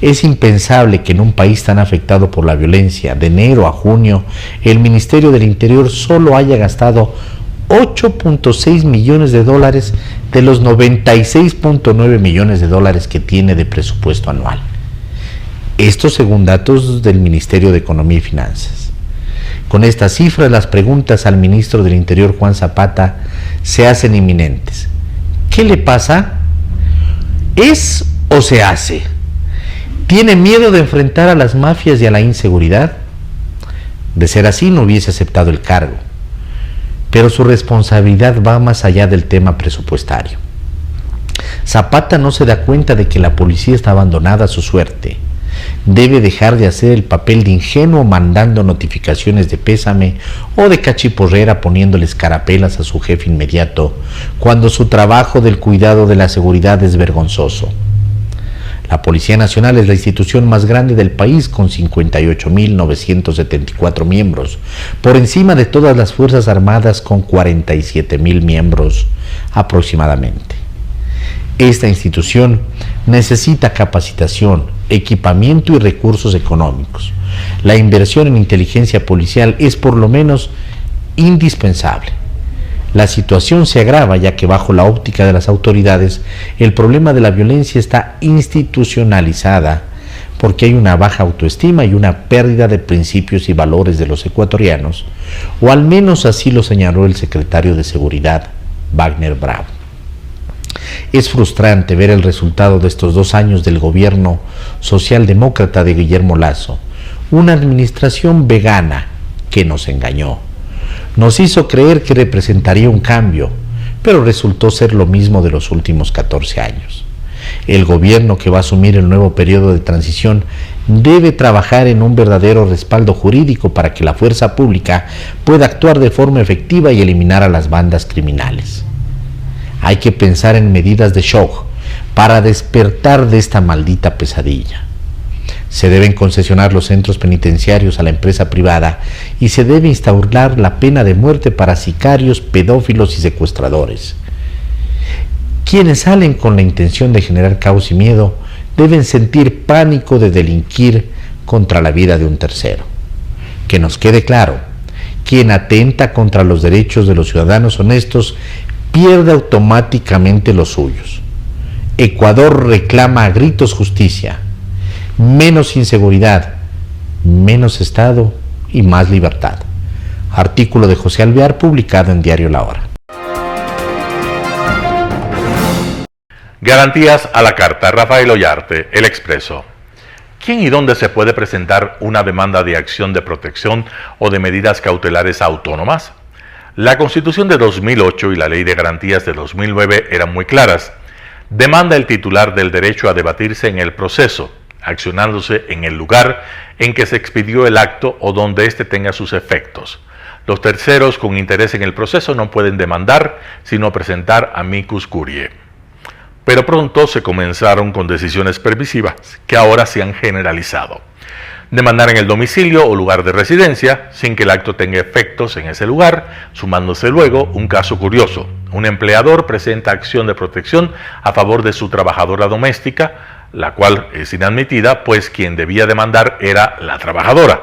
Es impensable que en un país tan afectado por la violencia, de enero a junio, el Ministerio del Interior solo haya gastado 8.6 millones de dólares de los 96.9 millones de dólares que tiene de presupuesto anual. Esto según datos del Ministerio de Economía y Finanzas. Con estas cifras, las preguntas al ministro del Interior, Juan Zapata, se hacen inminentes. ¿Qué le pasa? ¿Es o se hace? ¿Tiene miedo de enfrentar a las mafias y a la inseguridad? De ser así, no hubiese aceptado el cargo. Pero su responsabilidad va más allá del tema presupuestario. Zapata no se da cuenta de que la policía está abandonada a su suerte. debe dejar de hacer el papel de ingenuo mandando notificaciones de pésame o de cachiporrera poniéndoles carapelas a su jefe inmediato cuando su trabajo del cuidado de la seguridad es vergonzoso. La Policía Nacional es la institución más grande del país con 58.974 miembros, por encima de todas las Fuerzas Armadas con 47.000 miembros aproximadamente. Esta institución necesita capacitación, equipamiento y recursos económicos. La inversión en inteligencia policial es por lo menos indispensable. La situación se agrava ya que bajo la óptica de las autoridades el problema de la violencia está institucionalizada porque hay una baja autoestima y una pérdida de principios y valores de los ecuatorianos, o al menos así lo señaló el secretario de Seguridad, Wagner Bravo. Es frustrante ver el resultado de estos 2 años del gobierno socialdemócrata de Guillermo Lasso, una administración vegana que nos engañó. Nos hizo creer que representaría un cambio, pero resultó ser lo mismo de los últimos 14 años. El gobierno que va a asumir el nuevo periodo de transición debe trabajar en un verdadero respaldo jurídico para que la fuerza pública pueda actuar de forma efectiva y eliminar a las bandas criminales. Hay que pensar en medidas de shock para despertar de esta maldita pesadilla. Se deben concesionar los centros penitenciarios a la empresa privada y se debe instaurar la pena de muerte para sicarios, pedófilos y secuestradores. Quienes salen con la intención de generar caos y miedo deben sentir pánico de delinquir contra la vida de un tercero. Que nos quede claro, quien atenta contra los derechos de los ciudadanos honestos pierde automáticamente los suyos. Ecuador reclama a gritos justicia, menos inseguridad, menos Estado y más libertad. Artículo de José Alvear publicado en Diario La Hora. Garantías a la carta. Rafael Ollarte, El Expreso. ¿Quién y dónde se puede presentar una demanda de acción de protección o de medidas cautelares autónomas? La Constitución de 2008 y la Ley de Garantías de 2009 eran muy claras. Demanda el titular del derecho a debatirse en el proceso, accionándose en el lugar en que se expidió el acto o donde éste tenga sus efectos. Los terceros con interés en el proceso no pueden demandar, sino presentar amicus curiae. Pero pronto se comenzaron con decisiones permisivas que ahora se han generalizado. Demandar en el domicilio o lugar de residencia sin que el acto tenga efectos en ese lugar, sumándose luego un caso curioso. Un empleador presenta acción de protección a favor de su trabajadora doméstica, la cual es inadmitida, pues quien debía demandar era la trabajadora.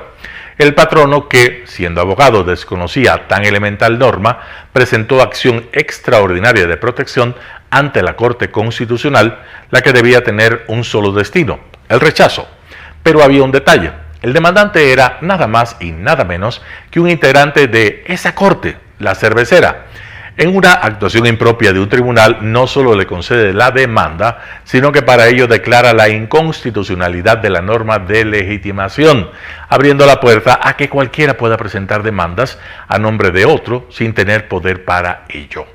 El patrono, que siendo abogado desconocía tan elemental norma, presentó acción extraordinaria de protección ante la Corte Constitucional, la que debía tener un solo destino, el rechazo. Pero había un detalle: el demandante era nada más y nada menos que un integrante de esa corte, la cervecera. En una actuación impropia de un tribunal, no solo le concede la demanda, sino que para ello declara la inconstitucionalidad de la norma de legitimación, abriendo la puerta a que cualquiera pueda presentar demandas a nombre de otro sin tener poder para ello.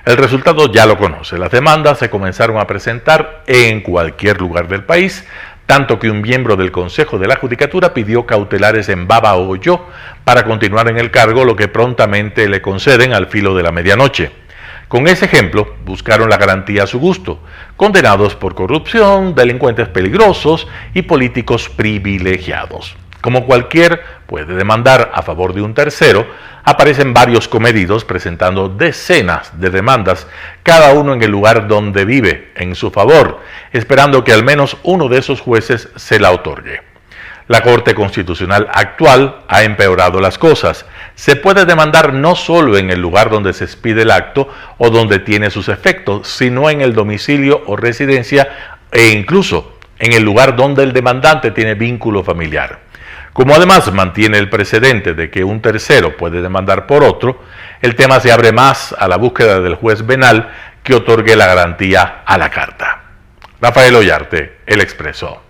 El resultado ya lo conoce: las demandas se comenzaron a presentar en cualquier lugar del país, tanto que un miembro del Consejo de la Judicatura pidió cautelares en Baba Hoyo para continuar en el cargo, lo que prontamente le conceden al filo de la medianoche. Con ese ejemplo, buscaron la garantía a su gusto: condenados por corrupción, delincuentes peligrosos y políticos privilegiados. Como cualquier puede demandar a favor de un tercero, aparecen varios comedidos presentando decenas de demandas, cada uno en el lugar donde vive, en su favor, esperando que al menos uno de esos jueces se la otorgue. La Corte Constitucional actual ha empeorado las cosas. Se puede demandar no solo en el lugar donde se expide el acto o donde tiene sus efectos, sino en el domicilio o residencia e incluso en el lugar donde el demandante tiene vínculo familiar. Como además mantiene el precedente de que un tercero puede demandar por otro, el tema se abre más a la búsqueda del juez venal que otorgue la garantía a la carta. Rafael Ollarte, El Expreso.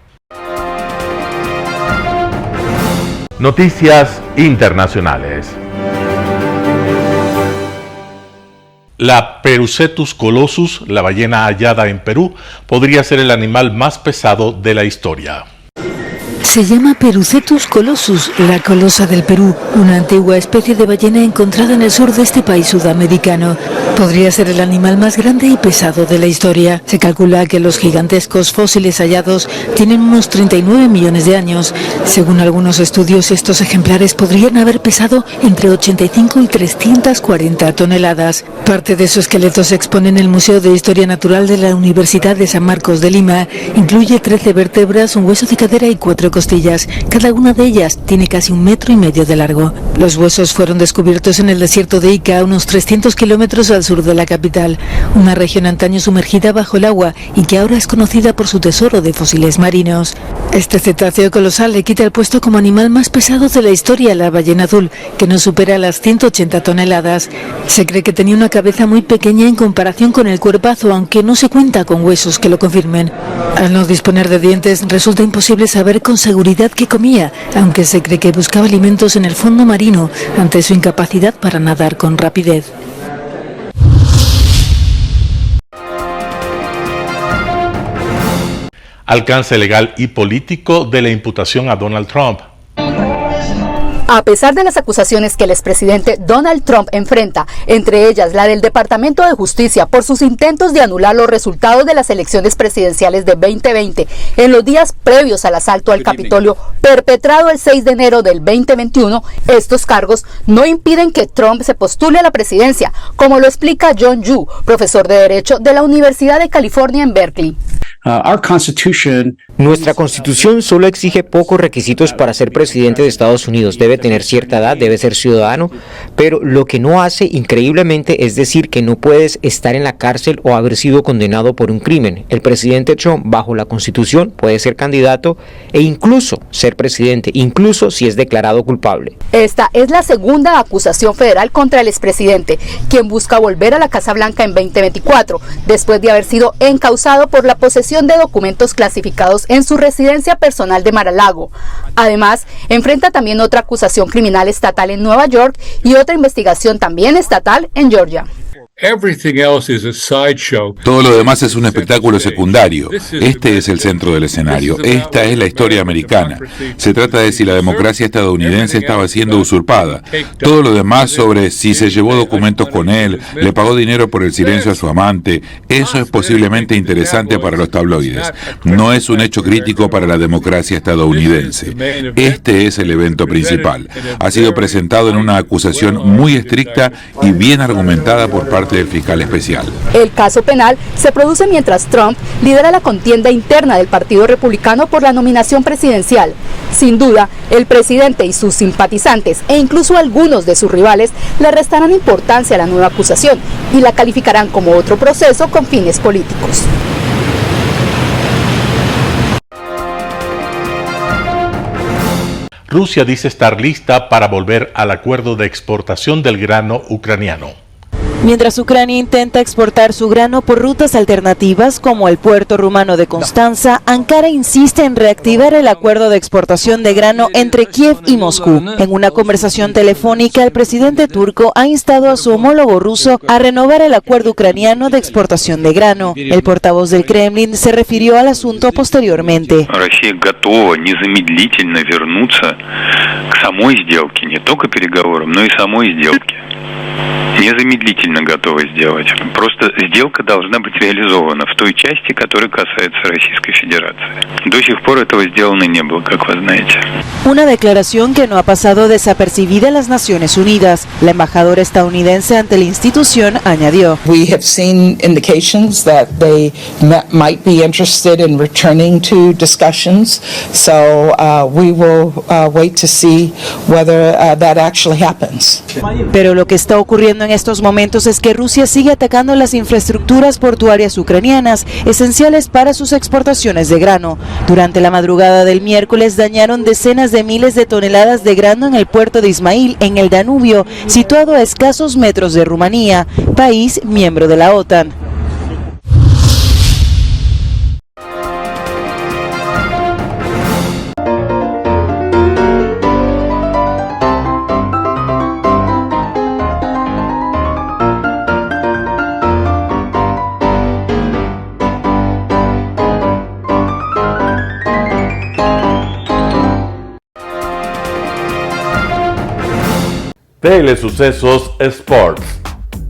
Noticias internacionales. La Perucetus colossus, la ballena hallada en Perú, podría ser el animal más pesado de la historia. Se llama Perucetus colossus, la colosa del Perú, una antigua especie de ballena encontrada en el sur de este país sudamericano. Podría ser el animal más grande y pesado de la historia. Se calcula que los gigantescos fósiles hallados tienen unos 39 millones de años. Según algunos estudios, estos ejemplares podrían haber pesado entre 85 y 340 toneladas. Parte de su esqueleto se expone en el Museo de Historia Natural de la Universidad de San Marcos de Lima. Incluye 13 vértebras, un hueso de cadera y 4 costillas. Cada una de ellas tiene casi 1,5 metros de largo. Los huesos fueron descubiertos en el desierto de Ica, a unos 300 kilómetros al sur de la capital, una región antaño sumergida bajo el agua y que ahora es conocida por su tesoro de fósiles marinos. Este cetáceo colosal le quita el puesto como animal más pesado de la historia a la ballena azul, que no supera las 180 toneladas. Se cree que tenía una cabeza muy pequeña en comparación con el cuerpazo, aunque no se cuenta con huesos que lo confirmen. Al no disponer de dientes, resulta imposible saber con seguridad qué comía, aunque se cree que buscaba alimentos en el fondo marino ante su incapacidad para nadar con rapidez. Alcance legal y político de la imputación a Donald Trump. A pesar de las acusaciones que el expresidente Donald Trump enfrenta, entre ellas la del Departamento de Justicia por sus intentos de anular los resultados de las elecciones presidenciales de 2020 en los días previos al asalto al Capitolio perpetrado el 6 de enero del 2021, estos cargos no impiden que Trump se postule a la presidencia, como lo explica John Yoo, profesor de Derecho de la Universidad de California en Berkeley. Nuestra Constitución solo exige pocos requisitos para ser presidente de Estados Unidos. Debe tener cierta edad, debe ser ciudadano, pero lo que no hace increíblemente es decir que no puedes estar en la cárcel o haber sido condenado por un crimen. El presidente Trump, bajo la Constitución, puede ser candidato e incluso ser presidente, incluso si es declarado culpable. Esta es la segunda acusación federal contra el expresidente, quien busca volver a la Casa Blanca en 2024, después de haber sido encausado por la posesión de documentos clasificados en su residencia personal de Mar-a-Lago. Además, enfrenta también otra acusación criminal estatal en Nueva York y otra investigación también estatal en Georgia. Todo lo demás es un espectáculo secundario. Este es el centro del escenario. Esta es la historia americana. Se trata de si la democracia estadounidense estaba siendo usurpada. Todo lo demás sobre si se llevó documentos con él, le pagó dinero por el silencio a su amante, eso es posiblemente interesante para los tabloides. No es un hecho crítico para la democracia estadounidense. Este es el evento principal. Ha sido presentado en una acusación muy estricta y bien argumentada por parte del fiscal especial. El caso penal se produce mientras Trump lidera la contienda interna del Partido Republicano por la nominación presidencial. Sin duda, el presidente y sus simpatizantes e incluso algunos de sus rivales le restarán importancia a la nueva acusación y la calificarán como otro proceso con fines políticos. Rusia dice estar lista para volver al acuerdo de exportación del grano ucraniano. Mientras Ucrania intenta exportar su grano por rutas alternativas como el puerto rumano de Constanza, Ankara insiste en reactivar el acuerdo de exportación de grano entre Kiev y Moscú. En una conversación telefónica, el presidente turco ha instado a su homólogo ruso a renovar el acuerdo ucraniano de exportación de grano. El portavoz del Kremlin se refirió al asunto posteriormente. Россия готова незамедлительно вернуться к самой сделке, не только переговорам, но и самой сделке. Незамедлительно готовы сделать. Просто сделка должна быть реализована в той части, которая касается Российской Федерации. До сих пор этого сделано не было, как вы знаете. Una declaración que no ha pasado desapercibida en las Naciones Unidas. La embajadora estadounidense ante la institución añadió: We have seen indications that they might be interested in returning to discussions, so we will wait to see whether that actually happens. Pero lo que está ocurriendo en estos momentos es que Rusia sigue atacando las infraestructuras portuarias ucranianas, esenciales para sus exportaciones de grano. Durante la madrugada del miércoles dañaron decenas de miles de toneladas de grano en el puerto de Izmail, en el Danubio, situado a escasos metros de Rumanía, país miembro de la OTAN. Telesucesos Sports.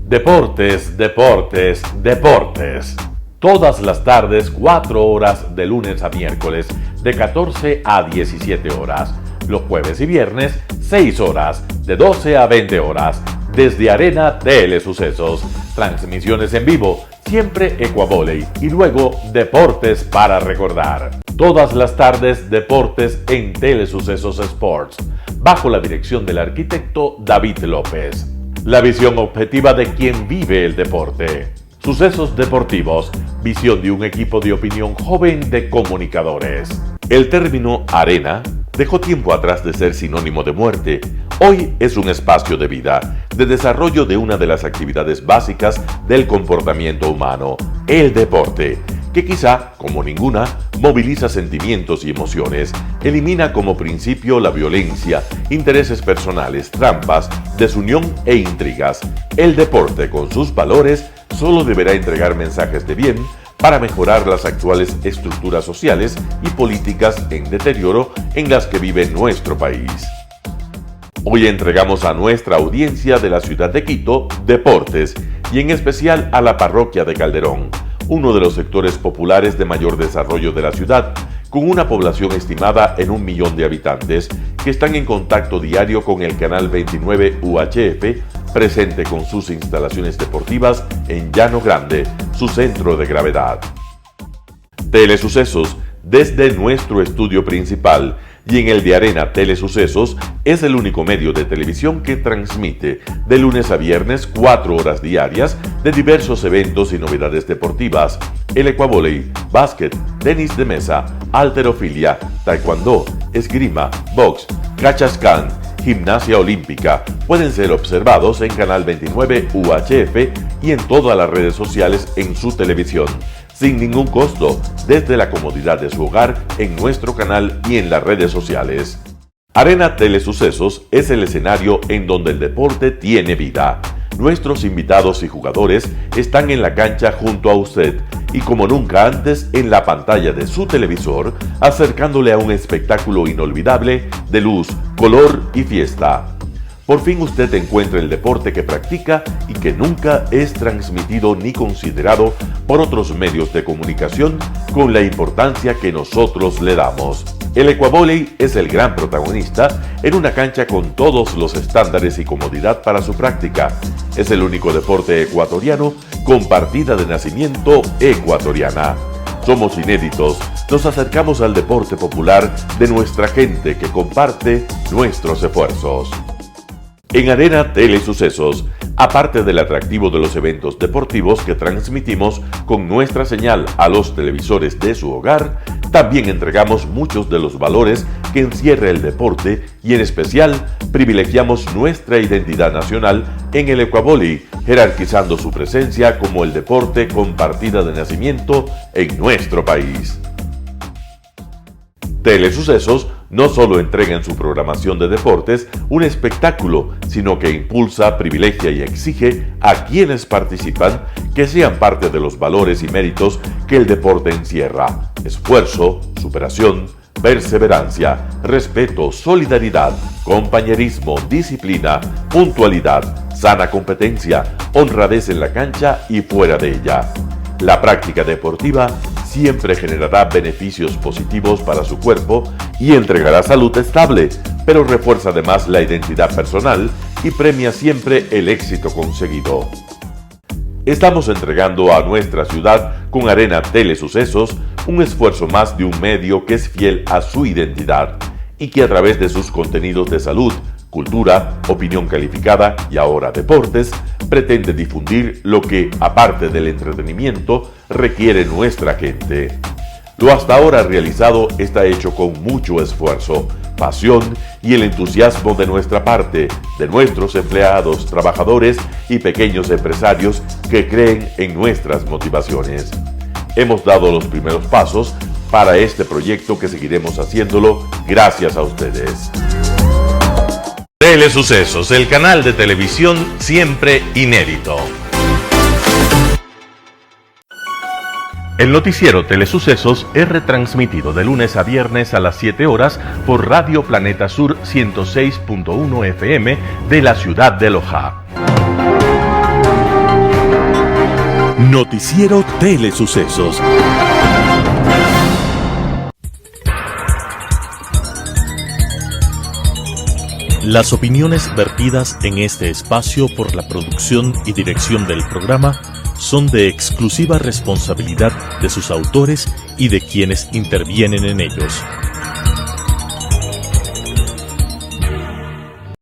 Deportes, deportes, deportes. Todas las tardes, 4 horas de lunes a miércoles, de 14 a 17 horas. Los jueves y viernes, 6 horas, de 12 a 20 horas. Desde Arena Telesucesos. Transmisiones en vivo, siempre Ecuavoley y luego Deportes para recordar. Todas las tardes, deportes en Telesucesos Sports, bajo la dirección del arquitecto David López. La visión objetiva de quien vive el deporte. Sucesos deportivos, visión de un equipo de opinión joven de comunicadores. El término arena dejó tiempo atrás de ser sinónimo de muerte. Hoy es un espacio de vida, de desarrollo de una de las actividades básicas del comportamiento humano, el deporte, que quizá, como ninguna, moviliza sentimientos y emociones, elimina como principio la violencia, intereses personales, trampas, desunión e intrigas. El deporte, con sus valores, solo deberá entregar mensajes de bien para mejorar las actuales estructuras sociales y políticas en deterioro en las que vive nuestro país. Hoy entregamos a nuestra audiencia de la ciudad de Quito deportes y en especial a la parroquia de Calderón, uno de los sectores populares de mayor desarrollo de la ciudad, con una población estimada en 1 millón de habitantes que están en contacto diario con el canal 29 UHF, presente con sus instalaciones deportivas en Llano Grande, su centro de gravedad. Telesucesos, desde nuestro estudio principal y en el de Arena Telesucesos, es el único medio de televisión que transmite de lunes a viernes 4 horas diarias de diversos eventos y novedades deportivas: el ecuavoley, básquet, tenis de mesa, halterofilia, taekwondo, esgrima, box, cachascán, gimnasia olímpica. Pueden ser observados en Canal 29 UHF y en todas las redes sociales en su televisión, sin ningún costo, desde la comodidad de su hogar, en nuestro canal y en las redes sociales. Arena Telesucesos es el escenario en donde el deporte tiene vida. Nuestros invitados y jugadores están en la cancha junto a usted y como nunca antes en la pantalla de su televisor, acercándole a un espectáculo inolvidable de luz, color y fiesta. Por fin usted encuentra el deporte que practica y que nunca es transmitido ni considerado por otros medios de comunicación con la importancia que nosotros le damos. El ecuavoley es el gran protagonista en una cancha con todos los estándares y comodidad para su práctica. Es el único deporte ecuatoriano con partida de nacimiento ecuatoriana. Somos inéditos, nos acercamos al deporte popular de nuestra gente que comparte nuestros esfuerzos. En Arena Telesucesos, aparte del atractivo de los eventos deportivos que transmitimos con nuestra señal a los televisores de su hogar, también entregamos muchos de los valores que encierra el deporte y en especial privilegiamos nuestra identidad nacional en el ecuavoley, jerarquizando su presencia como el deporte con partida de nacimiento en nuestro país. Telesucesos no solo entrega en su programación de deportes un espectáculo, sino que impulsa, privilegia y exige a quienes participan que sean parte de los valores y méritos que el deporte encierra: esfuerzo, superación, perseverancia, respeto, solidaridad, compañerismo, disciplina, puntualidad, sana competencia, honradez en la cancha y fuera de ella. La práctica deportiva siempre generará beneficios positivos para su cuerpo y entregará salud estable, pero refuerza además la identidad personal y premia siempre el éxito conseguido. Estamos entregando a nuestra ciudad con Arena Telesucesos un esfuerzo más de un medio que es fiel a su identidad y que a través de sus contenidos de salud, cultura, opinión calificada y ahora deportes, pretende difundir lo que, aparte del entretenimiento, requiere nuestra gente. Lo hasta ahora realizado está hecho con mucho esfuerzo, pasión y el entusiasmo de nuestra parte, de nuestros empleados, trabajadores y pequeños empresarios que creen en nuestras motivaciones. Hemos dado los primeros pasos para este proyecto que seguiremos haciéndolo gracias a ustedes. Telesucesos, el canal de televisión siempre inédito. El noticiero Telesucesos es retransmitido de lunes a viernes a las 7 horas por Radio Planeta Sur 106.1 FM de la ciudad de Loja. Noticiero Telesucesos. Las opiniones vertidas en este espacio por la producción y dirección del programa son de exclusiva responsabilidad de sus autores y de quienes intervienen en ellos.